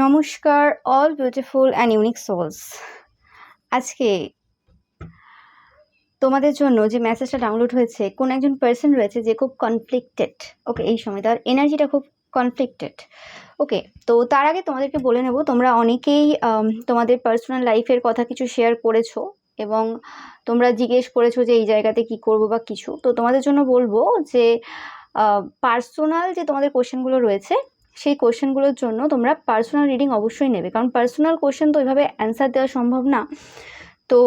নমস্কার all beautiful and unique souls. আজকে তোমাদের জন্য যে মেসেজটা ডাউনলোড হয়েছে, কোন একজন পার্সন রয়েছে যে খুব কনফ্লিক্টেড। ওকে, এই সময় তার এনার্জিটা খুব কনফ্লিক্টেড। ওকে, তো তার আগে তোমাদেরকে বলে নেব, তোমরা অনেকেই তোমাদের পার্সোনাল লাইফের কথা কিছু শেয়ার করেছো এবং তোমরা জিজ্ঞেস করেছো যে এই জায়গাতে কি করবো বা কিছু। তো তোমাদের জন্য বলবো যে পার্সোনাল যে তোমাদের কোশ্চেনগুলো রয়েছে, সেই কোশ্চেনগুলোর জন্য তোমরা পার্সোনাল রিডিং অবশ্যই নেবে, কারণ পার্সোনাল কোশ্চেন তো ওইভাবে অ্যান্সার দেওয়া সম্ভব না। তো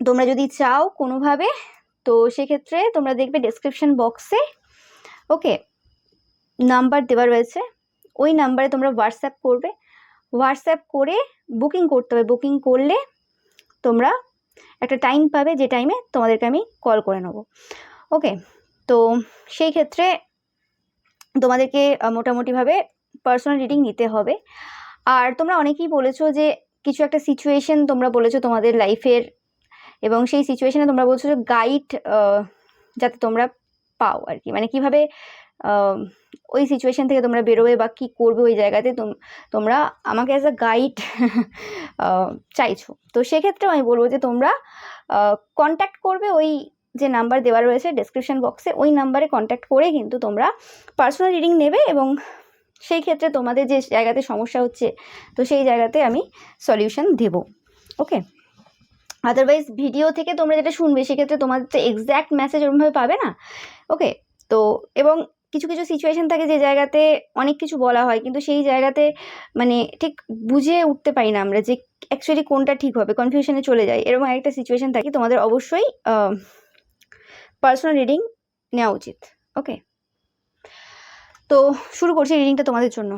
তোমরা যদি চাও কোনোভাবে, তো সেক্ষেত্রে তোমরা দেখবে ডেসক্রিপশন বক্সে ওকে নাম্বার দেওয়া রয়েছে, ওই নাম্বারে তোমরা হোয়াটসঅ্যাপ করবে। হোয়াটসঅ্যাপ করে বুকিং করতে হবে। বুকিং করলে তোমরা একটা টাইম পাবে, যে টাইমে তোমাদেরকে আমি কল করে নেব। ওকে, তো সেই ক্ষেত্রে তোমাদেরকে মোটামুটিভাবে পার্সোনাল রিডিং নিতে হবে। আর তোমরা অনেকেই বলেছো যে কিছু একটা সিচুয়েশন তোমরা বলেছো তোমাদের লাইফের, এবং সেই সিচুয়েশনে তোমরা বলছো যে গাইড যাতে তোমরা পাও আর কি, মানে কিভাবে ওই সিচুয়েশন থেকে তোমরা বেরোবে বা কী করবে ওই জায়গাতে তোমরা আমাকে অ্যাজ আ গাইড চাইছো। তো সেক্ষেত্রেও আমি বলবো যে তোমরা কন্ট্যাক্ট করবে ওই যে নাম্বার দেওয়া রয়েছে ডেসক্রিপশন বক্সে, ওই নাম্বারে কন্ট্যাক্ট করে কিন্তু তোমরা পার্সোনাল রিডিং নেবে, এবং সেই ক্ষেত্রে তোমাদের যে জায়গাতে সমস্যা হচ্ছে, তো সেই জায়গাতে আমি সলিউশন দেব। ওকে, আদারওয়াইজ ভিডিও থেকে তোমরা যেটা শুনবে সেক্ষেত্রে তোমাদের তো এক্স্যাক্ট মেসেজ ওরকমভাবে পাবে না। ওকে, তো এবং কিছু কিছু সিচুয়েশন থাকে যে জায়গাতে অনেক কিছু বলা হয়, কিন্তু সেই জায়গাতে মানে ঠিক বুঝে উঠতে পারি না আমরা যে অ্যাকচুয়ালি কোনটা ঠিক হবে, কনফিউশনে চলে যায়। এরকম একটা সিচুয়েশন থাকে, তোমাদের অবশ্যই পার্সোনাল রিডিং নেওয়া উচিত। ওকে, তো শুরু করছি রিডিংটা তোমাদের জন্য।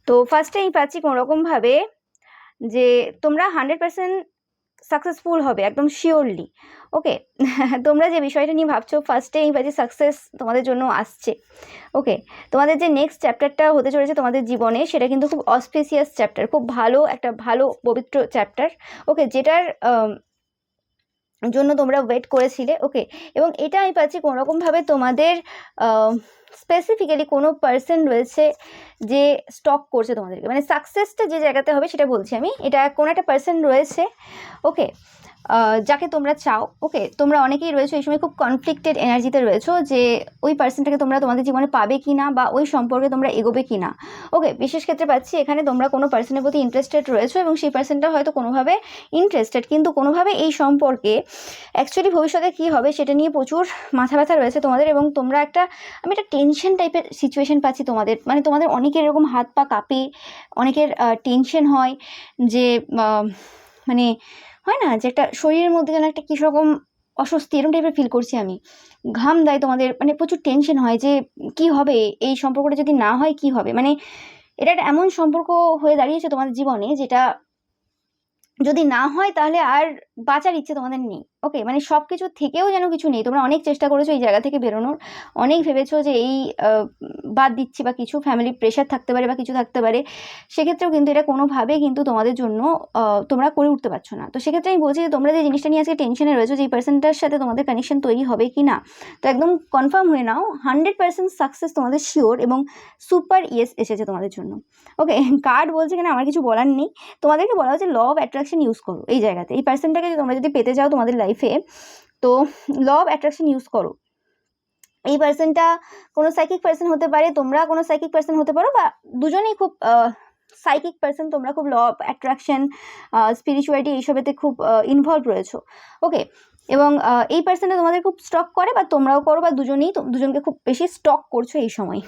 তো ফার্স্টে আমি পাচ্ছি কোনোরকমভাবে যে তোমরা 100% সাকসেসফুল হবে, একদম শিওরলি। ওকে, তোমরা যে বিষয়টা নিয়ে ভাবছো, ফার্স্টে এই বাজে সাকসেস তোমাদের জন্য আসছে। ওকে, তোমাদের যে নেক্সট চ্যাপ্টারটা হতে চলেছে তোমাদের জীবনে, সেটা কিন্তু খুব অসপিসিয়াস চ্যাপ্টার, খুব ভালো একটা ভালো পবিত্র চ্যাপ্টার। ওকে, যেটার জন্য তোমরা ওয়েট করেছিলে। ওকে, এবং এটা আমি পাচ্ছি কোনোরকমভাবে তোমাদের স্পেসিফিক্যালি কোনো পার্সন রয়েছে যে স্টক করছে তোমাদেরকে, মানে সাকসেসটা যে জায়গাতে হবে সেটা বলছি আমি। এটা কোনো একটা পার্সন রয়েছে, ওকে, যাকে তোমরা চাও। ওকে, তোমরা অনেকেই রয়েছো এই সময় খুব কনফ্লিক্টেড এনার্জিতে রয়েছো যে ওই পার্সনটাকে তোমরা তোমাদের জীবনে পাবে কি না, বা ওই সম্পর্কে তোমরা এগোবে কি না। ওকে, বিশেষ ক্ষেত্রে পাচ্ছি এখানে তোমরা কোনো পার্সনের প্রতি ইন্টারেস্টেড রয়েছো, এবং সেই পার্সনটা হয়তো কোনোভাবে ইন্টারেস্টেড, কিন্তু কোনোভাবে এই সম্পর্কে অ্যাকচুয়ালি ভবিষ্যতে কী হবে সেটা নিয়ে প্রচুর মাথা ব্যথা রয়েছে তোমাদের, এবং তোমরা আমি একটা টেনশন টাইপের সিচুয়েশন পাচ্ছি তোমাদের, মানে তোমাদের অনেকের এরকম হাত পা কাঁপে, অনেকের টেনশন হয় যে মানে হয় না যে একটা শরীরের মধ্যে যেন একটা কী রকম অস্বস্তি, এরকম টাইপের ফিল করছি আমি। ঘাম দেয় তোমাদের, মানে প্রচুর টেনশন হয় যে কি হবে, এই সম্পর্কটা যদি না হয় কি হবে। মানে এটা একটা এমন সম্পর্ক হয়ে দাঁড়িয়েছে তোমাদের জীবনে, যেটা যদি না হয় তাহলে আর বাঁচার ইচ্ছে তোমাদের নেই। ওকে, মানে সব কিছু থেকেও যেন কিছু নেই। তোমরা অনেক চেষ্টা করেছো এই জায়গা থেকে বেরোনোর, অনেক ভেবেছো যে এই বাদ দিচ্ছি বা কিছু ফ্যামিলি প্রেশার থাকতে পারে বা কিছু থাকতে পারে, সেক্ষেত্রেও কিন্তু এটা কোনোভাবে কিন্তু তোমাদের জন্য তোমরা করে উঠতে পারছো না। তো সেক্ষেত্রে আমি বলছি যে তোমরা যে জিনিসটা নিয়ে আজকে টেনশনে রয়েছো, যে এই পার্সনটার সাথে তোমাদের কানেকশন তৈরি হবে কি না, তো একদম কনফার্ম হয়ে নাও 100% সাকসেস তোমাদের শিওর, এবং সুপার ইয়েস এসেছে তোমাদের জন্য। ওকে, কার্ড বলছে কিনা আমার কিছু বলার নেই, তোমাদেরকে বলা হচ্ছে ল অফ অ্যাট্রাকশন ইউজ করো এই জায়গাতে। এই পার্সনটাকে তোমরা যদি পেতে চাও তোমাদের লাইফে, তো ল অফ অ্যাট্রাকশন ইউজ করো। এই পার্সনটা কোনো সাইকিক পার্সন হতে পারে, তোমরা কোনো সাইকিক পার্সন হতে পারো, বা দুজনেই খুব সাইকিক পার্সন, তোমরা খুব ল অফ অ্যাট্রাকশন, স্পিরিচুয়ালিটি এইসবেতে খুব ইনভলভ রয়েছো। ওকে, এবং এই পার্সনটা তোমাদের খুব স্টক করে, বা তোমরাও করো, বা দুজনেই দুজনকে খুব বেশি স্টক করছো এই সময়।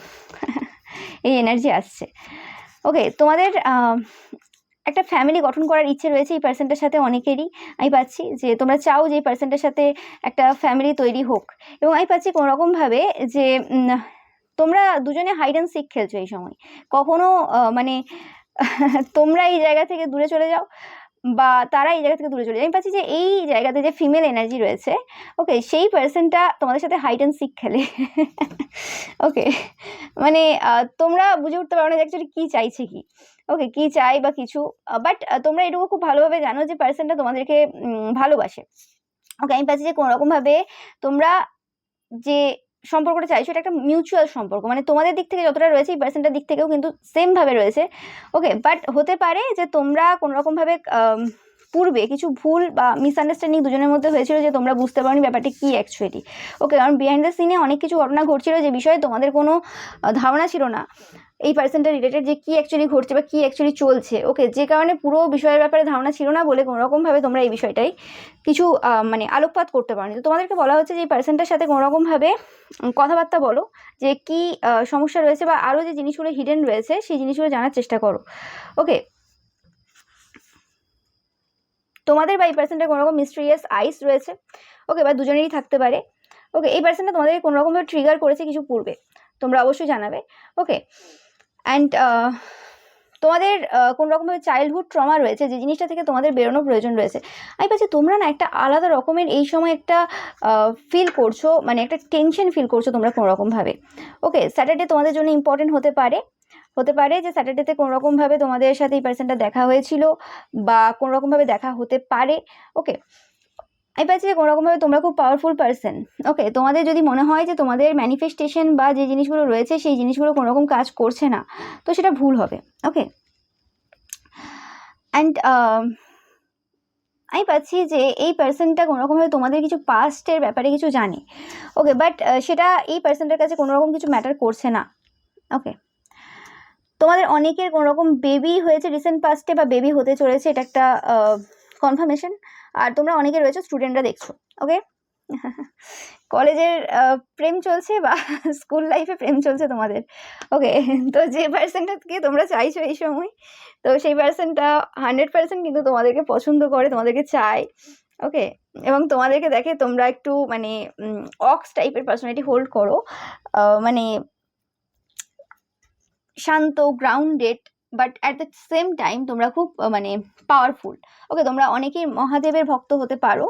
এই এনার্জি আসছে। ওকে, তোমাদের একটা ফ্যামিলি গঠন করার ইচ্ছে রয়েছে এই পার্সনটার সাথে অনেকেরই। আমি পাচ্ছি যে তোমরা চাও যে এই পার্সনটার সাথে একটা ফ্যামিলি তৈরি হোক, এবং আমি পাচ্ছি কোনোরকমভাবে যে তোমরা দুজনে হাইড অ্যান্ড সিক খেলছো এই সময়। কখনো মানে তোমরা এই জায়গা থেকে দূরে চলে যাও, বা তারা এই জায়গা থেকে দূরে চলে যায়। আমি পাচ্ছি যে এই জায়গাতে যে ফিমেল এনার্জি রয়েছে, ওকে, সেই পার্সনটা তোমাদের সাথে হাইড অ্যান্ড সিক খেলে। ওকে, মানে তোমরা বুঝে উঠতে পারো না যে অ্যাকচুয়ালি কী চাইছে কি। ওকে, কী চাই বা কিছু, বাট তোমরা এটুকু খুব ভালোভাবে জানো যে পার্সনটা তোমাদেরকে ভালোবাসে। ওকে, আমি পাচ্ছি যে কোনোরকমভাবে তোমরা যে সম্পর্কটা চাইছো এটা একটা মিউচুয়াল সম্পর্ক, মানে তোমাদের দিক থেকে যতটা রয়েছে এই পার্সনটার দিক থেকেও কিন্তু সেমভাবে রয়েছে। ওকে, বাট হতে পারে যে তোমরা কোনোরকমভাবে পূর্বে কিছু ভুল বা মিসআন্ডারস্ট্যান্ডিং দুজনের মধ্যে হয়েছিল, যে তোমরা বুঝতে পারোনি ব্যাপারটা কী অ্যাকচুয়ালি। ওকে, কারণ বিহাইন্ড দ্য সিনে অনেক কিছু ঘটনা ঘটছিল যে বিষয়ে তোমাদের কোনো ধারণা ছিল না এই পার্সনটা রিলেটেড, যে কী অ্যাকচুয়ালি ঘটছে বা কী অ্যাকচুয়ালি চলছে। ওকে, যে কারণে পুরো বিষয়ের ব্যাপারে ধারণা ছিল না বলে কোনোরকমভাবে তোমরা এই বিষয়টাই কিছু মানে আলোকপাত করতে পারোনি। তো তোমাদেরকে বলা হচ্ছে যে এই পার্সনটার সাথে কোনোরকমভাবে কথাবার্তা বলো, যে কী সমস্যা রয়েছে বা আরও যে জিনিসগুলো হিডেন রয়েছে সেই জিনিসগুলো জানার চেষ্টা করো। ওকে, তোমাদের বা এই পার্সনটার কোনো রকম মিস্ট্রিয়াস আইস রয়েছে। ওকে, বা দুজনেরই থাকতে পারে। ওকে, এই পার্সনটা তোমাদেরকে কোনো রকমভাবে ট্রিগার করেছে কিছু পূর্বে, তোমরা অবশ্যই জানাবে। ওকে, অ্যান্ড তোমাদের কোনো রকমভাবে চাইল্ডহুড ট্রমা রয়েছে, যে জিনিসটা থেকে তোমাদের বেরোনোর প্রয়োজন রয়েছে। আমি পাচ্ছি তোমরা না একটা আলাদা রকমের এই সময় একটা ফিল করছো, মানে একটা টেনশন ফিল করছো তোমরা কোনো রকমভাবে। ওকে, স্যাটারডে তোমাদের জন্য ইম্পর্টেন্ট হতে পারে যে স্যাটারডেতে কোনোরকমভাবে তোমাদের সাথে এই পার্সনটা দেখা হয়েছিল বা কোনোরকমভাবে দেখা হতে পারে। ওকে, আমি পাচ্ছি যে কোনোরকমভাবে তোমরা খুব পাওয়ারফুল পার্সন। ওকে, তোমাদের যদি মনে হয় যে তোমাদের ম্যানিফেস্টেশন বা যে জিনিসগুলো রয়েছে সেই জিনিসগুলো কোনোরকম কাজ করছে না, তো সেটা ভুল হবে। ওকে, অ্যান্ড আমি পাচ্ছি যে এই পার্সনটা কোনোরকমভাবে তোমাদের কিছু পাস্টের ব্যাপারে কিছু জানে। ওকে, বাট সেটা এই পার্সনটার কাছে কোনোরকম কিছু ম্যাটার করছে না। ওকে, তোমাদের অনেকের কোনোরকম বেবি হয়েছে রিসেন্ট পাস্টে বা বেবি হতে চলেছে, এটা একটা কনফার্মেশন। আর তোমরা অনেকে রয়েছে স্টুডেন্টরা দেখছো। ওকে, কলেজের প্রেম চলছে বা স্কুল লাইফে প্রেম চলছে তোমাদের। ওকে, তো যে পার্সনটাকে তোমরা চাইছো এই সময়, তো সেই পার্সনটা 100% কিন্তু তোমাদেরকে পছন্দ করে, তোমাদেরকে চায়। ওকে, এবং তোমাদেরকে দেখে তোমরা একটু মানে অক্স টাইপের পার্সোনালিটি হোল্ড করো, মানে শান্ত, grounded, but at the same time তোমরা খুব মানে পাওয়ারফুল। ওকে, তোমরা অনেকেই মহাদেবের ভক্ত হতে পারো।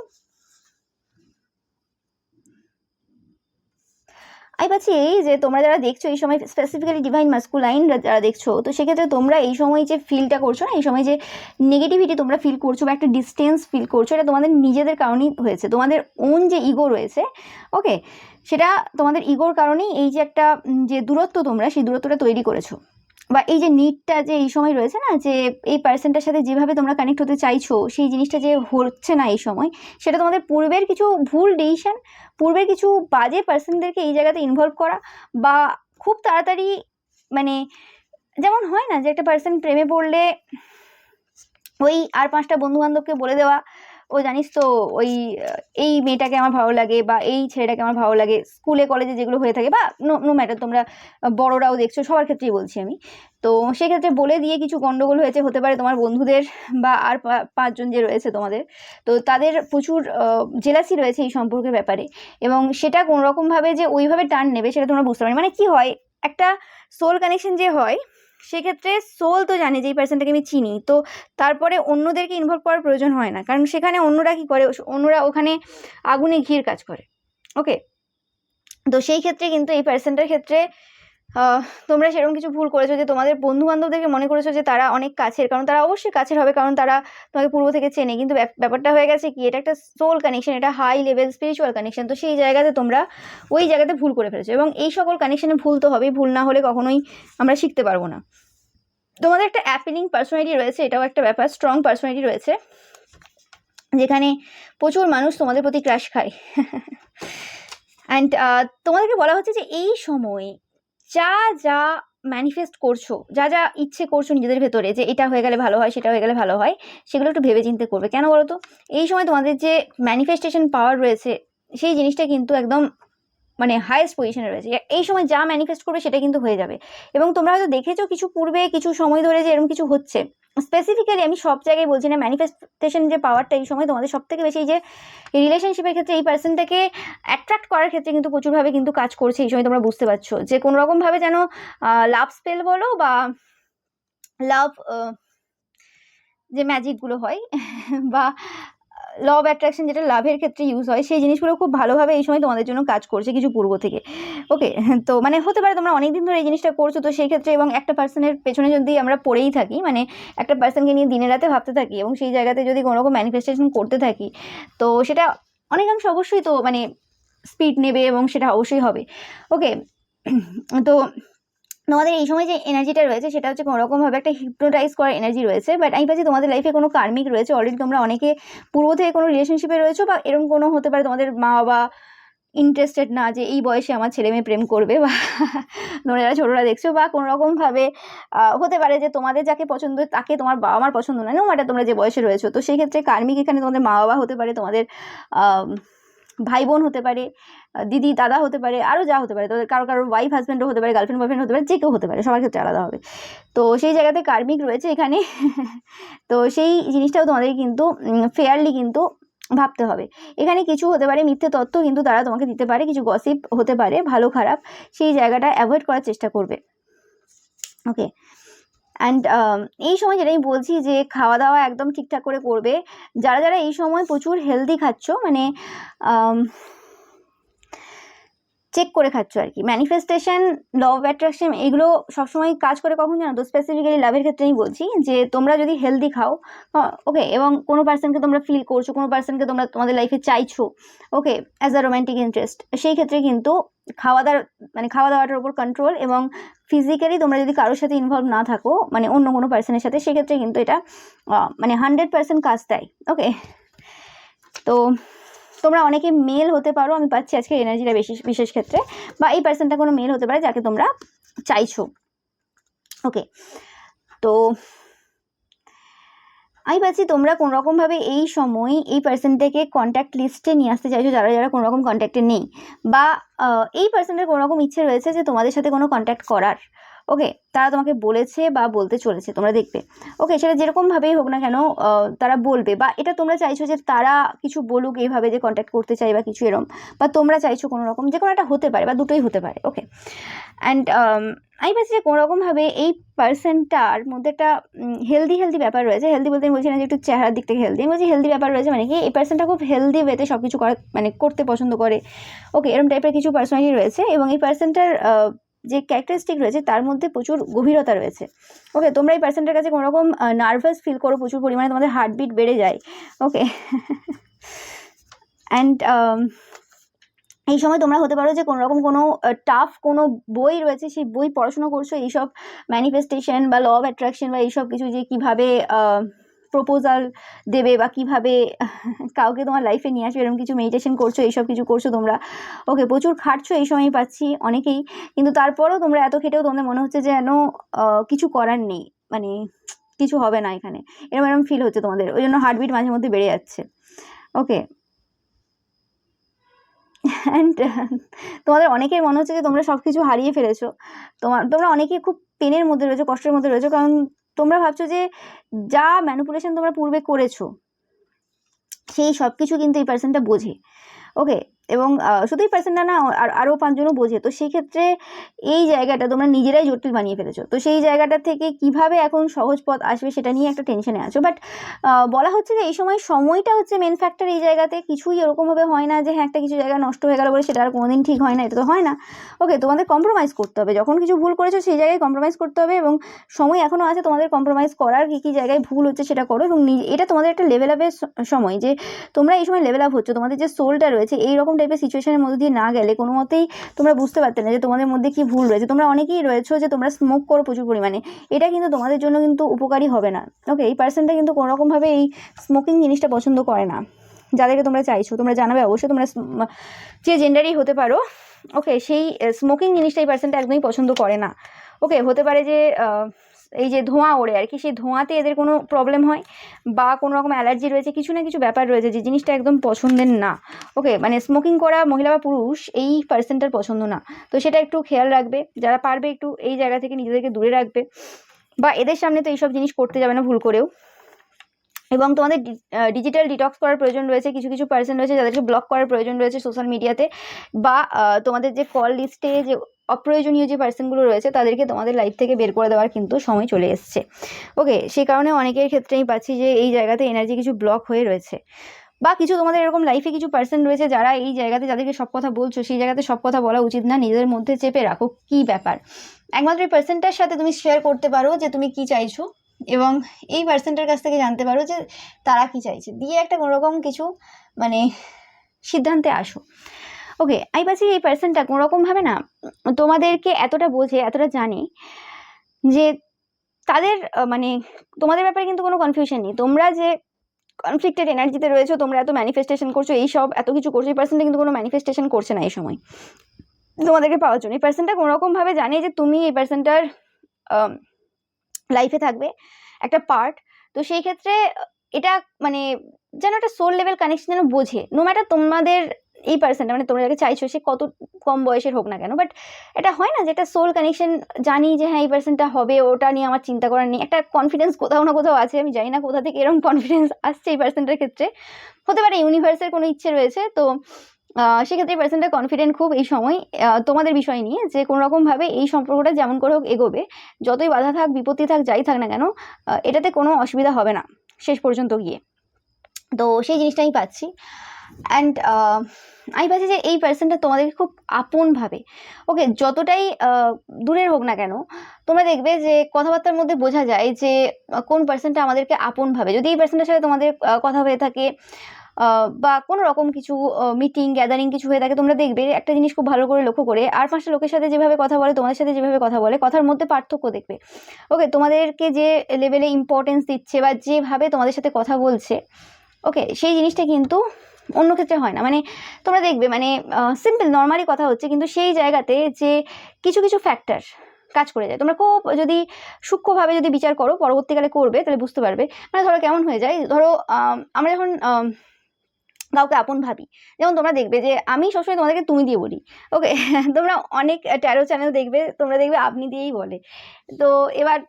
আমি পাচ্ছি এই যে তোমরা যারা দেখছো এই সময়, স্পেসিফিক্যালি ডিভাইন মাস্কুলাইন যারা দেখছো, তো সেক্ষেত্রে তোমরা এই সময় যে ফিলটা করছো না, এই সময় যে নেগেটিভিটি তোমরা ফিল করছো বা একটা ডিস্টেন্স ফিল করছো, এটা তোমাদের নিজেদের কারণেই হয়েছে। তোমাদের ওন যে ইগো রয়েছে, ওকে, সেটা তোমাদের ইগোর কারণেই এই যে একটা যে দূরত্ব তোমরা সেই দূরত্বটা তৈরি করেছো, বা এই যে নিডটা যে এই সময় রয়েছে না, যে এই পার্সনটার সাথে যেভাবে তোমরা কানেক্ট হতে চাইছো সেই জিনিসটা যে হচ্ছে না এই সময়, সেটা তোমাদের পূর্বের কিছু ভুল ডিসিশন, পূর্বের কিছু বাজে পার্সনদেরকে এই জায়গাতে ইনভলভ করা, বা খুব তাড়াতাড়ি মানে যেমন হয় না যে একটা পার্সন প্রেমে পড়লে ওই আর 5টা বন্ধুবান্ধবকে বলে দেওয়া, ও জানিস তো ওই এই মেয়েটাকে আমার ভালো লাগে বা এই ছেলেটাকে আমার ভালো লাগে, স্কুলে কলেজে যেগুলো হয়ে থাকে, বা নো ম্যাটার, তোমরা বড়রাও দেখছো, সবার ক্ষেত্রেই বলছি আমি। তো সেক্ষেত্রে বলে দিয়ে কিছু গন্ডগোল হয়েছে, হতে পারে তোমার বন্ধুদের বা আর 5জন যে রয়েছে তোমাদের, তো তাদের প্রচুর জেলাসি রয়েছে এই সম্পর্কের ব্যাপারে, এবং সেটা কোনোরকমভাবে যে ওইভাবে টার্ন নেবে সেটা তোমরা বুঝতে পারো। মানে কি হয়, একটা সোল কানেকশন যে হয়, সেক্ষেত্রে সোল তো জানে যে এই পার্সনটাকে আমি চিনি, তো তারপরে অন্যদেরকে ইনভলভ করার প্রয়োজন হয় না, কারণ সেখানে অন্যরা কি করে, অন্যরা ওখানে আগুনে ঘির কাজ করে। ওকে, তো সেই ক্ষেত্রে কিন্তু এই পার্সনটার ক্ষেত্রে তোমরা সেরকম কিছু ভুল করেছো যে তোমাদের বন্ধু বান্ধবদেরকে মনে করেছো যে তারা অনেক কাছের, কারণ তারা অবশ্যই কাছের হবে, কারণ তারা তোমাকে পূর্ব থেকে চেনে, কিন্তু ব্যাপারটা হয়ে গেছে কি, এটা একটা সোল কানেকশন, এটা হাই লেভেল স্পিরিচুয়াল কানেকশন। তো সেই জায়গাতে তোমরা ওই জায়গাতে ভুল করে ফেলেছো, এবং এই সকল কানেকশনে ভুল তো হবেই, ভুল না হলে কখনোই আমরা শিখতে পারবো না। তোমাদের একটা অ্যাপিলিং পার্সোনালিটি রয়েছে, এটাও একটা ব্যাপার, স্ট্রং পার্সোনালিটি রয়েছে, যেখানে প্রচুর মানুষ তোমাদের প্রতি ক্রাশ খায়। অ্যান্ড তোমাদেরকে বলা হচ্ছে যে এই সময় যা যা ম্যানিফেস্ট করছো, যা যা ইচ্ছে করছো নিজেদের ভেতরে, যে এটা হয়ে গেলে ভালো হয়, সেটা হয়ে গেলে ভালো হয়, সেগুলো একটু ভেবে চিন্তে করবে। কেন বলো তো, এই সময় তোমাদের যে ম্যানিফেস্টেশন পাওয়ার রয়েছে সেই জিনিসটা কিন্তু একদম মানে হাইয়েস্ট পজিশনে রয়েছে। এই সময় যা ম্যানিফেস্ট করবে সেটা কিন্তু হয়ে যাবে। এবং তোমরা হয়তো দেখেছো কিছু পূর্বে কিছু সময় ধরে যে এরকম কিছু হচ্ছে, স্পেসিফিক্যালি আমি সব জায়গায় বলছি না, ম্যানিফেস্টেশন যে পাওয়ারটা এই সময় তোমাদের সব থেকে বেশি, যে রিলেশনশিপের ক্ষেত্রে এই পার্সনটাকে অ্যাট্রাক্ট করার ক্ষেত্রে কিন্তু প্রচুরভাবে কিন্তু কাজ করছে এই সময়। তোমরা বুঝতে পারছো যে কোনো রকমভাবে যেন লাভ স্পেল বলো বা লাভ যে ম্যাজিকগুলো হয় বা ল অফ অ্যাট্রাকশন যেটা লাভের ক্ষেত্রে ইউজ হয়, সেই জিনিসগুলো খুব ভালোভাবে এই সময় তোমাদের জন্য কাজ করছে কিছু পূর্ব থেকে। ওকে, তো মানে হতে পারে তোমরা অনেকদিন ধরে এই জিনিসটা করছো, তো সেই ক্ষেত্রে এবং একটা পার্সনের পেছনে যদি আমরা পড়েই থাকি, মানে একটা পার্সনকে নিয়ে দিনে রাতে ভাবতে থাকি এবং সেই জায়গাতে যদি কোনো রকম ম্যানিফেস্টেশন করতে থাকি, তো সেটা অনেকাংশ অবশ্যই তো মানে স্পিড নেবে এবং সেটা অবশ্যই হবে। ওকে, তো তোমাদের এই সময় যে এনার্জিটা রয়েছে সেটা হচ্ছে কোনোরকমভাবে একটা হিপনোটাইজ করার এনার্জি রয়েছে। বাট আমি পাচ্ছি তোমাদের লাইফে কোনো কার্মিক রয়েছে, অলরেডি তোমরা অনেকে পূর্ব থেকে কোনো রিলেশনশিপে রয়েছো, বা এরকম কোনো হতে পারে তোমাদের মা বাবা ইন্টারেস্টেড না যে এই বয়সে আমার ছেলে মেয়ে প্রেম করবে, বা তোমরা যারা ছোটরা দেখছো, বা কোনোরকমভাবে হতে পারে যে তোমাদের যাকে পছন্দ তাকে তোমার বাবা মার পছন্দ নয়, নো ম্যাটার তোমরা যে বয়সে রয়েছো। তো সেই ক্ষেত্রে কার্মিক এখানে তোমাদের মা বাবা হতে পারে, তোমাদের ভাই বোন হতে পারে, দিদি দাদা হতে পারে, আরও যা হতে পারে, তোদের কারো ওয়াইফ হাজব্যান্ডও হতে পারে, গার্লফ্রেন্ড বয়ফ্রেন্ড হতে পারে, যে কেউ হতে পারে, সবার ক্ষেত্রে আলাদা হবে। তো সেই জায়গাতে কার্মিক রয়েছে এখানে। তো সেই জিনিসটাও তোমাদের কিন্তু ফেয়ারলি কিন্তু ভাবতে হবে। এখানে কিছু হতে পারে মিথ্যে তথ্য কিন্তু তারা তোমাকে দিতে পারে, কিছু গসিপ হতে পারে ভালো খারাপ, সেই জায়গাটা অ্যাভয়েড করার চেষ্টা করবে। ওকে, অ্যান্ড এই সময় যেটা আমি বলছি যে খাওয়া দাওয়া একদম ঠিকঠাক করে করবে। যারা যারা এই সময় প্রচুর হেলদি খাচ্ছ, মানে চেক করে খাচ্ছ আর কি, ম্যানিফেস্টেশন, ল অফ অ্যাট্রাকশন এগুলো সবসময় কাজ করে কখন জানো তো? স্পেসিফিক্যালি লাভের ক্ষেত্রে আমি বলছি যে তোমরা যদি হেলদি খাও, ওকে, এবং কোনো পার্সনকে তোমরা ফিল করছো, কোনো পার্সনকে তোমরা তোমাদের লাইফে চাইছো, ওকে, অ্যাজ আ রোম্যান্টিক ইন্টারেস্ট, সেই ক্ষেত্রে কিন্তু খাওয়া দাওয়াটার উপর কন্ট্রোল, এবং ফিজিক্যালি তোমরা যদি কারোর সাথে ইনভলভ না থাকো, মানে অন্য কোনো পার্সনের সাথে, সেক্ষেত্রে কিন্তু এটা মানে 100% কাজ দেয়। ওকে, তো তোমরা অনেকে মেল হতে পারো, আমি পাচ্ছি আজকে এনার্জিটা বিশেষ ক্ষেত্রে, বা এই পার্সনটা কোনো মেল হতে পারে যাকে তোমরা চাইছো। ওকে, তো আমি পাচ্ছি তোমরা কোনোরকমভাবে এই সময় এই পার্সনটাকে কন্ট্যাক্ট লিস্টে নিয়ে আসতে চাইছো, যারা যারা কোনোরকম কন্ট্যাক্টে নেই, বা এই পার্সনের কোনোরকম ইচ্ছে রয়েছে যে তোমাদের সাথে কোনো কন্ট্যাক্ট করার। ওকে, তারা তোমাকে বলেছে বা বলতে চলেছে, তোমরা দেখবে। ওকে, সেটা যেরকমভাবেই হোক না কেন তারা বলবে, বা এটা তোমরা চাইছো যে তারা কিছু বলুক এইভাবে যে কন্ট্যাক্ট করতে চাই বা কিছু এরকম, বা তোমরা চাইছো কোনো রকম, যে কোনো একটা হতে পারে বা দুটোই হতে পারে। ওকে, অ্যান্ড আমি পাচ্ছি যে কোনোরকমভাবে এই পার্সনটার মধ্যে একটা হেলদি ব্যাপার রয়েছে। হেলদি বলতে আমি বলছি না যে একটু চেহারার দিক থেকে হেলদি, আমি বলছি হেলদি ব্যাপার রয়েছে, মানে কি এই পার্সনটা খুব হেলদি ওয়েতে সব কিছু করতে পছন্দ করে। ওকে, এরকম টাইপের কিছু পার্সোনালিটি রয়েছে, এবং এই পার্সনটার যে ক্যারেক্টারিস্টিক রয়েছে তার মধ্যে প্রচুর গভীরতা রয়েছে। ওকে, তোমরা এই পার্সনটার কাছে কোনোরকম নার্ভাস ফিল করো প্রচুর পরিমাণে, তোমাদের হার্টবিট বেড়ে যায়। ওকে, অ্যান্ড এই সময় তোমরা হতে পারো যে কোনোরকম কোনো টাফ কোনো বই রয়েছে, সেই বই পড়াশোনা করছো, এইসব ম্যানিফেস্টেশন বা ল অফ অ্যাট্রাকশন বা এইসব কিছু, যে কীভাবে প্রপোজাল দেবে বা কীভাবে কাউকে তোমার লাইফে নিয়ে আসবে, এরকম কিছু মেডিটেশন করছো, এইসব কিছু করছো তোমরা। ওকে, প্রচুর খাটছো এই সময় পাচ্ছি অনেকেই, কিন্তু তারপরেও তোমরা এত খেটেও তোমাদের মনে হচ্ছে যে যেন কিছু করার নেই, মানে কিছু হবে না এখানে, এরকম ফিল হচ্ছে তোমাদের, ওই জন্য হার্টবিট মাঝে মধ্যে বেড়ে যাচ্ছে। ওকে, অ্যান্ড তোমাদের অনেকের মনে হচ্ছে যে তোমরা সব কিছু হারিয়ে ফেলেছো, তোমরা অনেকে খুব পেনের মধ্যে রয়েছো, কষ্টের মধ্যে রয়েছো, কারণ তোমরা ভাবছো যে যা ম্যানিপুলেশন তোমরা পূর্বে করেছো সেই সব কিছু কিন্তু এই পার্সনটা বোঝে। ওকে, এবং শুধু এই পার্সনটা না, আরও 5 জনও বোঝে। তো সেই ক্ষেত্রে এই জায়গাটা তোমরা নিজেরাই জটিল বানিয়ে ফেলেছো। তো সেই জায়গাটা থেকে কিভাবে এখন সহজ পথ আসবে সেটা নিয়ে একটা টেনশনে আছো। বাট বলা হচ্ছে যে এই সময়টা হচ্ছে মেন ফ্যাক্টর। এই জায়গাতে কিছুই এরকমভাবে হয় না যে হ্যাঁ একটা কিছু জায়গা নষ্ট হয়ে গেল বলে সেটা আর কোনোদিন ঠিক হয় না, এটা তো হয় না। ওকে, তোমাদের কম্প্রোমাইজ করতে হবে, যখন কিছু ভুল করেছো সেই জায়গায় কম্প্রোমাইজ করতে হবে, এবং সময় এখনও আছে তোমাদের কম্প্রোমাইজ করার, কী জায়গায় ভুল হচ্ছে সেটা করো, এবং এটা তোমাদের একটা লেভেল আপের সময়, যে তোমরা এই সময় লেভেল আপ হচ্ছে। তোমাদের যে সোলটা রয়েছে এইরকম টাইপের সিচুয়েশনের মধ্যে দিয়ে না গেলে কোনো মতেই তোমরা বুঝতে পারতে না যে তোমাদের মধ্যে কি ভুল রয়েছে। তোমরা অনেকেই রয়েছো যে তোমরা স্মোক করো প্রচুর পরিমাণে, এটা কিন্তু তোমাদের জন্য কিন্তু উপকারী হবে না। ওকে, এই পার্সনটা কিন্তু কোনোরকমভাবে এই স্মোকিং জিনিসটা পছন্দ করে না। যাদেরকে তোমরা চাইছো তোমরা জানাবে অবশ্যই, তোমরা যে জেন্ডারই হতে পারো। ওকে, সেই স্মোকিং জিনিসটা এই পার্সনটা একদমই পছন্দ করে না। ওকে, হতে পারে যে এই যে ধোঁয়া ওড়ে আর কি, সেই ধোঁয়াতে এদের কোনো প্রবলেম হয়, বা কোনো রকম অ্যালার্জি রয়েছে, কিছু না কিছু ব্যাপার রয়েছে যে জিনিসটা একদম পছন্দের না। ওকে, মানে স্মোকিং করা মহিলা বা পুরুষ এই পার্সনটার পছন্দ না। তো সেটা একটু খেয়াল রাখবে, যারা পারবে একটু এই জায়গা থেকে নিজেদেরকে দূরে রাখবে, বা এদের সামনে তো এইসব জিনিস করতে যাবে না ভুল করেও। এবং তোমাদের ডিজিটাল ডিটক্স করার প্রয়োজন রয়েছে, কিছু কিছু পার্সন রয়েছে যাদেরকে ব্লক করার প্রয়োজন রয়েছে সোশ্যাল মিডিয়াতে, বা তোমাদের যে কল লিস্টে যে অপ্রয়োজনীয় যে পার্সনগুলো রয়েছে তাদেরকে তোমাদের লাইফ থেকে বের করে দেওয়ার কিন্তু সময় চলে এসছে। ওকে, সেই কারণে অনেকের ক্ষেত্রেই পাচ্ছি যে এই জায়গাতে এনার্জি কিছু ব্লক হয়ে রয়েছে, বা কিছু তোমাদের এরকম লাইফে কিছু পার্সন রয়েছে যারা এই জায়গাতে, যাদেরকে সব কথা বলছো সেই জায়গাতে সব কথা বলা উচিত না, নিজেদের মধ্যে চেপে রাখো কী ব্যাপার। একমাত্র এই পার্সনটার সাথে তুমি শেয়ার করতে পারো যে তুমি কি চাইছো, এবং এই পার্সনটার কাছ থেকে জানতে পারো যে তারা কি চাইছে, দিয়ে একটা কোনোরকম কিছু মানে সিদ্ধান্তে আসো। ওকে, আমি পাচ্ছি এই পার্সনটা কোনোরকমভাবে না তোমাদেরকে এতটা বোঝে, এতটা জানে যে তাদের মানে তোমাদের ব্যাপারে কিন্তু কোনো কনফিউশন নেই। তোমরা যে কনফ্লিক্টেড এনার্জিতে রয়েছো, তোমরা এত ম্যানিফেস্টেশন করছো, এইসব এত কিছু করছো, এই পার্সনটা কিন্তু কোনো ম্যানিফেস্টেশন করছে না এই সময় তোমাদেরকে পাওয়ার জন্য। এই পার্সনটা কোনোরকমভাবে জানে যে তুমি এই পার্সনটার লাইফে থাকবে, একটা পার্ট। তো সেই ক্ষেত্রে এটা মানে যেন একটা সোল লেভেল কানেকশন যেন বোঝে, নো ম্যাটার তোমাদের এই পার্সনটা মানে তোমরা যাকে চাইছো সে কত কম বয়সের হোক না কেন, বাট এটা হয় না যে একটা সোল কানেকশন, জানি যে হ্যাঁ এই পার্সনটা হবে, ওটা নিয়ে আমার চিন্তা করার নেই, একটা কনফিডেন্স কোথাও না কোথাও আছে। আমি জানি না কোথা থেকে এরকম কনফিডেন্স আসছে এই পার্সনটার ক্ষেত্রে, হতে পারে ইউনিভার্সের কোনো ইচ্ছে রয়েছে। তো সেক্ষেত্রে পার্সনটা কনফিডেন্ট খুব এই সময় তোমাদের বিষয় নিয়ে, যে কোনো রকমভাবে এই সম্পর্কটা যেমন করে হোক এগোবে, যতই বাধা থাক বিপত্তি থাক যাই থাক না কেন, এটাতে কোনো অসুবিধা হবে না শেষ পর্যন্ত গিয়ে। তো সেই জিনিসটা আমি পাচ্ছি। অ্যান্ড আমি পাচ্ছি যে এই পার্সনটা তোমাদেরকে খুব আপন ভাবে। ওকে, যতটাই দূরের হোক না কেন, তোমরা দেখবে যে কথাবার্তার মধ্যে বোঝা যায় যে কোন পার্সনটা আমাদেরকে আপন ভাবে। যদি এই পার্সনটার সাথে তোমাদের কথা হয়ে থাকে বা কোনো রকম কিছু মিটিং গ্যাদারিং কিছু হয়ে থাকে, তোমরা দেখবে একটা জিনিস খুব ভালো করে লক্ষ্য করে, আর 5টা লোকের সাথে যেভাবে কথা বলে, তোমাদের সাথে যেভাবে কথা বলে, কথার মধ্যে পার্থক্য দেখবে। ওকে, তোমাদেরকে যে লেভেলে ইম্পর্টেন্স দিচ্ছে বা যেভাবে তোমাদের সাথে কথা বলছে, ওকে, সেই জিনিসটা কিন্তু অন্য ক্ষেত্রে হয় না। মানে তোমরা দেখবে মানে সিম্পল নর্মালি কথা হচ্ছে, কিন্তু সেই জায়গাতে যে কিছু কিছু ফ্যাক্টর কাজ করে যায়, তোমরা খুব যদি সূক্ষ্মভাবে যদি বিচার করো, পরবর্তীকালে করবে, তাহলে বুঝতে পারবে। মানে ধরো কেমন হয়ে যায়, ধরো আমরা যখন কাউকে আপন ভাবি, যেমন তোমরা দেখবে যে আমি সবসময় তোমাদেরকে তুমি দিয়ে বলি। ওকে, তোমরা অনেক ট্যারো চ্যানেল দেখবে, তোমরা দেখবে আপনি দিয়েই বলে। তো এবার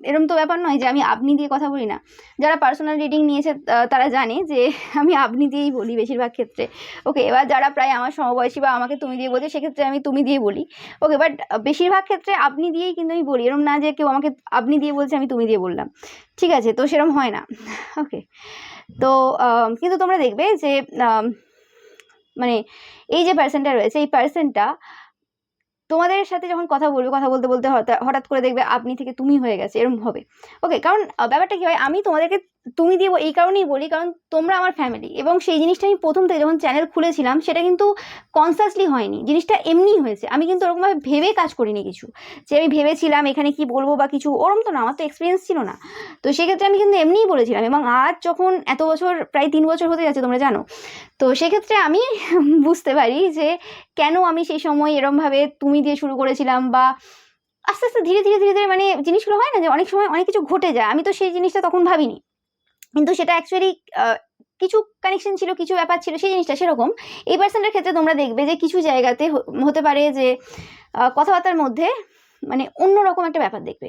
এরকম তো ব্যাপার নয় যে আমি আপনি দিয়ে কথা বলি না। যারা পার্সোনাল রিডিং নিয়েছে তারা জানে যে আমি আপনি দিয়েই বলি বেশিরভাগ ক্ষেত্রে। ওকে, এবার যারা প্রায় আমার সমবয়সী বা আমাকে তুমি দিয়ে বলছে, সেক্ষেত্রে আমি তুমি দিয়ে বলি। ওকে, বাট বেশিরভাগ ক্ষেত্রে আপনি দিয়েই কিন্তু আমি বলি, এরকম না যে কেউ আমাকে আপনি দিয়ে বলছে আমি তুমি দিয়ে বললাম, ঠিক আছে? তো সেরকম হয় না। ওকে, তো কিন্তু তোমরা দেখবে যে মানে এই যে পার্সনটা রয়েছে, এই পার্সনটা তোমাদের সাথে যখন কথা বলবে, কথা বলতে বলতে হঠাৎ করে দেখবে আপনি থেকে তুমি হয়ে গেছে, এরকম হবে। ওকে, কারণ ব্যাপারটা কি হয়, আমি তোমাদেরকে তুমি দিয়ে এই কারণেই বলি, কারণ তোমরা আমার ফ্যামিলি। এবং সেই জিনিসটা আমি প্রথম থেকে যখন চ্যানেল খুলেছিলাম, সেটা কিন্তু কনসাসলি হয়নি, জিনিসটা এমনিই হয়েছে। আমি কিন্তু ওরকমভাবে ভেবে কাজ করিনি কিছু, যে আমি ভেবেছিলাম এখানে কি বলবো বা কিছু, ওরম তো না, আমার তো এক্সপিরিয়েন্স ছিল না। তো সেক্ষেত্রে আমি কিন্তু এমনিই বলেছিলাম। এবং আজ যখন এত বছর, প্রায় 3 বছর হতে যাচ্ছে, তোমরা জানো, তো সেক্ষেত্রে আমি বুঝতে পারি যে কেন আমি সেই সময় এরমভাবে তুমি দিয়ে শুরু করেছিলাম, বা আস্তে আস্তে ধীরে ধীরে ধীরে ধীরে মানে জিনিসগুলো হয় না যে অনেক সময় অনেক কিছু ঘটে যায়, আমি তো সেই জিনিসটা তখন ভাবিনি, কিন্তু সেটা অ্যাকচুয়ালি কিছু কানেকশন ছিল, কিছু ব্যাপার ছিল, সেই জিনিসটা সেরকম। এই পার্সনটার ক্ষেত্রে তোমরা দেখবে যে কিছু জায়গাতে হতে পারে যে কথাবার্তার মধ্যে মানে অন্যরকম একটা ব্যাপার দেখবে।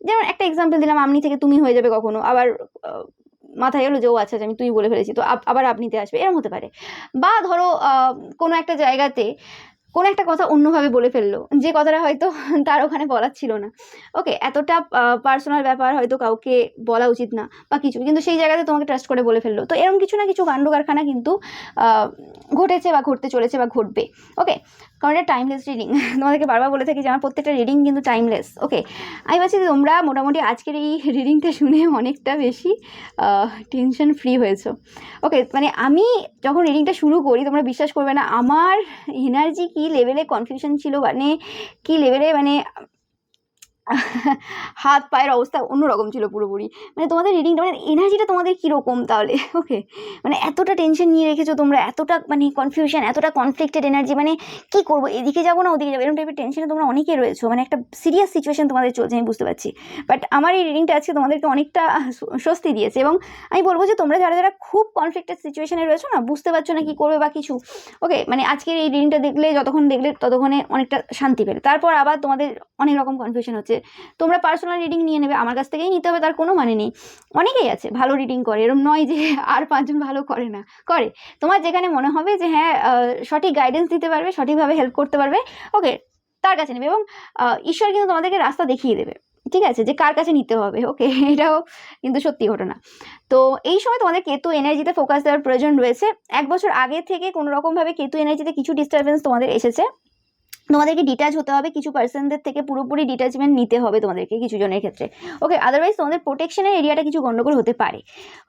যেমন একটা এক্সাম্পল দিলাম, আপনি থেকে তুমি হয়ে যাবে কখনো, আবার মাথায় এলো যে ও আচ্ছা আমি তুমি বলে ফেলেছি, তো আবার আপনিতে আসবে, এরকম হতে পারে। বা ধরো কোনো একটা জায়গাতে কোনো একটা কথা অন্যভাবে বলে ফেললো, যে কথাটা হয়তো তার ওখানে বলার ছিল না। ওকে, এতটা পার্সোনাল ব্যাপার হয়তো কাউকে বলা উচিত না বা কিছু, কিন্তু সেই জায়গাতে তোমাকে ট্রাস্ট করে বলে ফেললো। তো এরকম কিছু না কিছু কাণ্ড কারখানা কিন্তু ঘটেছে বা ঘটতে চলেছে বা ঘটবে। ওকে, কারণ এটা টাইমলেস রিডিং। তোমাদেরকে বারবার বলে থাকি যে আমার প্রত্যেকটা রিডিং কিন্তু টাইমলেস। ওকে, আমি ভাবছি যে তোমরা মোটামুটি আজকের এই রিডিংটা শুনে অনেকটা বেশি টেনশন ফ্রি হয়েছো। ওকে, মানে আমি যখন রিডিংটা শুরু করি, তোমরা বিশ্বাস করবে না আমার এনার্জি কি লেভেলে কনফিউশন ছিল, মানে কি লেভেলে মানে হাত পায়ের অবস্থা অন্যরকম ছিল পুরোপুরি। মানে তোমাদের রিডিংটা মানে এনার্জিটা তোমাদের কীরকম তাহলে? ওকে, মানে এতটা টেনশন নিয়ে রেখেছো তোমরা, এতটা মানে কনফিউশন, এতটা কনফ্লিক্টেড এনার্জি, মানে কী করবো, এদিকে যাবো না ওদিকে যাবো, এরকম টাইপের টেনশনে তোমরা অনেকে রয়েছো। মানে একটা সিরিয়াস সিচুয়েশন তোমাদের চলছে, আমি বুঝতে পারছি। বাট আমার এই রিডিংটা আজকে তোমাদেরকে অনেকটা স্বস্তি দিয়েছে। এবং আমি বলবো যে তোমরা যারা যারা খুব কনফ্লিক্টেড সিচুয়েশনে রয়েছো না, বুঝতে পারছো না কী করবে বা কিছু, ওকে, মানে আজকের এই রিডিংটা দেখলে, যতক্ষণ দেখলে ততক্ষণে অনেকটা শান্তি পেলে। তারপর আবার তোমাদের অনেক রকম কনফিউশন হচ্ছে, তোমরা পার্সোনাল রিডিং নিয়ে নেবে, আমার কাছ থেকেই নিতে হবে তার কোনো মানে নেই। অনেকেই আছে ভালো রিডিং করে, এরকম নয় যে আর 5 জন ভালো করে না, করে। তোমার যেখানে মনে হবে যে হ্যাঁ সঠিক গাইডেন্স দিতে পারবে, সঠিকভাবে হেল্প করতে পারবে, ওকে, তার কাছে নেবে। এবং ঈশ্বর কিন্তু তোমাদেরকে রাস্তা দেখিয়ে দেবে, ঠিক আছে, যে কার কাছে নিতে হবে। ওকে, এটাও কিন্তু সত্যি ঘটনা। তো এই সময় তোমাদের কেতু এনার্জিতে ফোকাস দেওয়ার প্রয়োজন রয়েছে। 1 বছর আগে থেকে কোনো রকমভাবে কেতু এনার্জিতে কিছু ডিস্টারবেন্স তোমাদের এসেছে, তোমাদেরকে ডিট্যাচ হতে হবে, কিছু পার্সনদের থেকে পুরোপুরি ডিট্যাচমেন্ট নিতে হবে তোমাদেরকে কিছু জনের ক্ষেত্রে। ওকে, আদারওয়াইজ তোমাদের প্রোটেকশনের এরিয়াটা কিছু গন্ডগোল হতে পারে।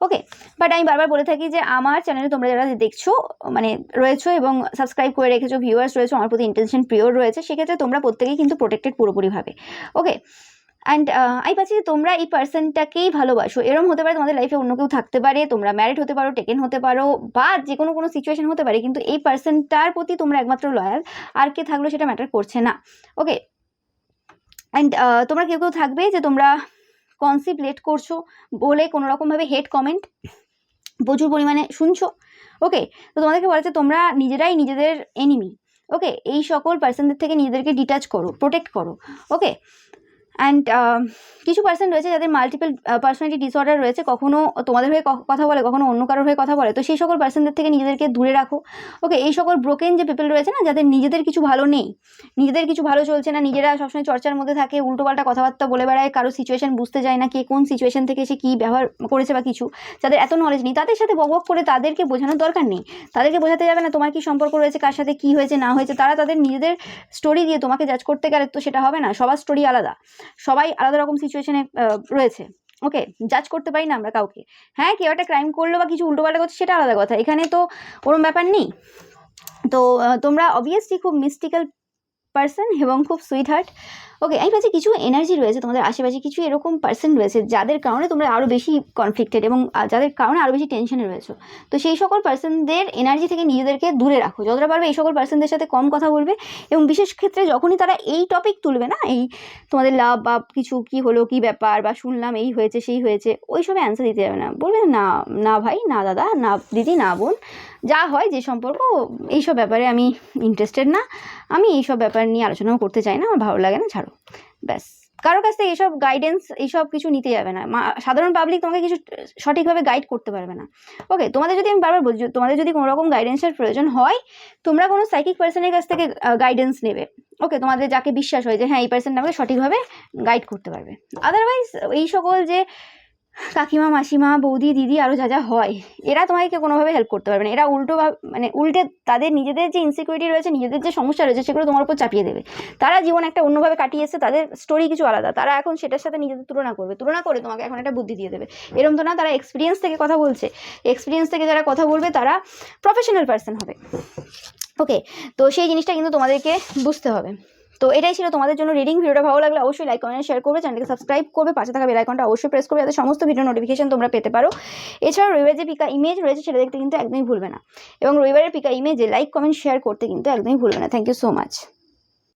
ওকে, বাট আমি বারবার বলে থাকি যে আমার চ্যানেলে তোমরা যারা দেখছো মানে রয়েছো এবং সাবস্ক্রাইব করে রেখেছো, ভিউয়ার্স রয়েছো, আমার প্রতি ইন্টেনশন পিওর রয়েছে, সেক্ষেত্রে তোমরা প্রত্যেকেই কিন্তু প্রোটেক্টেড পুরোপুরিভাবে। ওকে, অ্যান্ড আমি পাচ্ছি যে তোমরা এই পার্সনটাকেই ভালোবাসো। এরকম হতে পারে তোমাদের লাইফে অন্য কেউ থাকতে পারে, তোমরা ম্যারিড হতে পারো, টেকেন হতে পারো, বা যে কোনো সিচুয়েশন হতে পারে, কিন্তু এই পার্সনটার প্রতি তোমরা একমাত্র লয়াল, আর কে থাকলো সেটা ম্যাটার করছে না। ওকে, অ্যান্ড তোমরা কেউ কেউ থাকবে যে তোমরা কনসিভ লেট করছো বলে কোনো রকমভাবে হেট কমেন্ট প্রচুর পরিমাণে শুনছো। ওকে, তো তোমাদেরকে বলা হচ্ছে তোমরা নিজেরাই নিজেদের এনিমি। ওকে, এই সকল পার্সনদের থেকে নিজেদেরকে ডিটাচ করো, প্রোটেক্ট করো। ওকে, অ্যান্ড কিছু পার্সন রয়েছে যাদের মাল্টিপল পার্সোনালিটি ডিসঅর্ডার রয়েছে, কখনো তোমাদের হয়ে কথা বলে, কখনো অন্য কারোর হয়ে কথা বলে, তো সেই সকল পার্সনদের থেকে নিজেদেরকে দূরে রাখো। ওকে, এই সকল ব্রোকেন যে পিপল রয়েছে না, যাদের নিজেদের কিছু ভালো নেই, নিজেদের কিছু ভালো চলছে না, নিজেরা সবসময় চর্চার মধ্যে থাকে, উল্টোপাল্টা কথাবার্তা বলে বেড়ায়, কারো সিচুয়েশন বুঝতে যায় না, কে কোন সিচুয়েশন থেকে সে কী ব্যবহার করেছে বা কিছু, যাদের এত নলেজ নেই, তাদের সাথে বক করে তাদেরকে বোঝানোর দরকার নেই। তাদেরকে বোঝাতে যাবে না তোমার কী সম্পর্ক রয়েছে, কার সাথে কী হয়েছে না হয়েছে। তারা তাদের নিজেদের স্টোরি দিয়ে তোমাকে জাজ করতে গেলে তো সেটা হবে না। সবার স্টোরি আলাদা, সবাই আলাদা রকম সিচুয়েশনে রয়েছে। ওকে, জাজ করতে পারি না আমরা কাউকে। হ্যাঁ, কেউ একটা ক্রাইম করলো বা কিছু উল্টোপাল্টা করছে সেটা আলাদা কথা, এখানে তো ওরম ব্যাপার নেই। তো তোমরা অবভিয়াসলি খুব মিস্টিক্যাল পার্সন এবং খুব সুইট হার্ট। ওকে, আমি পাচ্ছি কিছু এনার্জি রয়েছে তোমাদের আশেপাশে, কিছু এরকম পার্সন রয়েছে যাদের কারণে তোমরা আরও বেশি কনফ্লিক্টেড এবং যাদের কারণে আরও বেশি টেনশনে রয়েছে। তো সেই সকল পার্সনদের এনার্জি থেকে নিজেদেরকে দূরে রাখো, যতটা পারবে এই সকল পার্সনদের সাথে কম কথা বলবে, এবং বিশেষ ক্ষেত্রে যখনই তারা এই টপিক তুলবে না, এই তোমাদের লাভ বা কিছু কী হলো, কী ব্যাপার, বা শুনলাম এই হয়েছে সেই হয়েছে, ওই সবে অ্যান্সার দিতে যাবে না। বলবে না, না ভাই, না দাদা, না দিদি, না বোন, যা হয় যে সম্পর্ক, এইসব ব্যাপারে আমি ইন্টারেস্টেড না, আমি এইসব ব্যাপার নিয়ে আলোচনাও করতে চাই না, আমার ভালো লাগে না, ছাড়ো, ব্যাস। কারোর কাছ থেকে এইসব গাইডেন্স এইসব কিছু নিতে যাবে না। সাধারণ পাবলিক তোমাকে কিছু সঠিকভাবে গাইড করতে পারবে না। ওকে, তোমাদের যদি আমি বারবার বলছি, তোমাদের যদি কোনো রকম গাইডেন্সের প্রয়োজন হয়, তোমরা কোনো সাইকিক পার্সনের কাছ থেকে গাইডেন্স নেবে। ওকে, তোমাদের যাকে বিশ্বাস হয় যে হ্যাঁ এই পার্সনটা আমাকে সঠিকভাবে গাইড করতে পারবে। আদারওয়াইজ এই সকল যে কাকিমা, মাসিমা, বৌদি, দিদি, আরও যা যা হয়, এরা তোমাকে কোনোভাবে হেল্প করতে পারবে না। এরা উল্টে তাদের নিজেদের যে ইনসিকিউরিটি রয়েছে, নিজেদের যে সমস্যা রয়েছে, সেগুলো তোমার উপর চাপিয়ে দেবে। তারা জীবন একটা অন্যভাবে কাটিয়ে এসেছে, তাদের স্টোরি কিছু আলাদা, তারা এখন সেটার সাথে নিজেদের তুলনা করবে, তুলনা করে তোমাকে এখন একটা বুদ্ধি দিয়ে দেবে। এরকম তো না, তারা এক্সপিরিয়েন্স থেকে কথা বলছে, এক্সপিরিয়েন্স থেকে যারা কথা বলবে তারা প্রফেশনাল পার্সন হবে। ওকে, তো সেই জিনিসটা কিন্তু তোমাদেরকে বুঝতে হবে। তো এটাই ছিল তোমাদের জন্য রিডিং। ভিডিওটা ভালো লাগলে অবশ্যই লাইক, কমেন্ট, শেয়ার করবে, চ্যানেলকে সাবস্ক্রাইব করবে, পাশে থাকা বেল আইকনটা অবশ্যই প্রেস করবে, যাতে সমস্ত ভিডিও নোটিফিকেশন তোমরা পেতে পারো। এছাড়াও রবিবার যে পিকা ইমেজ রয়েছে সেটা দেখতে কিন্তু একদমই ভুলবে না, এবং রবিবারের পিকা ইমেজে লাইক, কমেন্ট, শেয়ার করতে কিন্তু একদমই ভুলবে না। Thank you so much.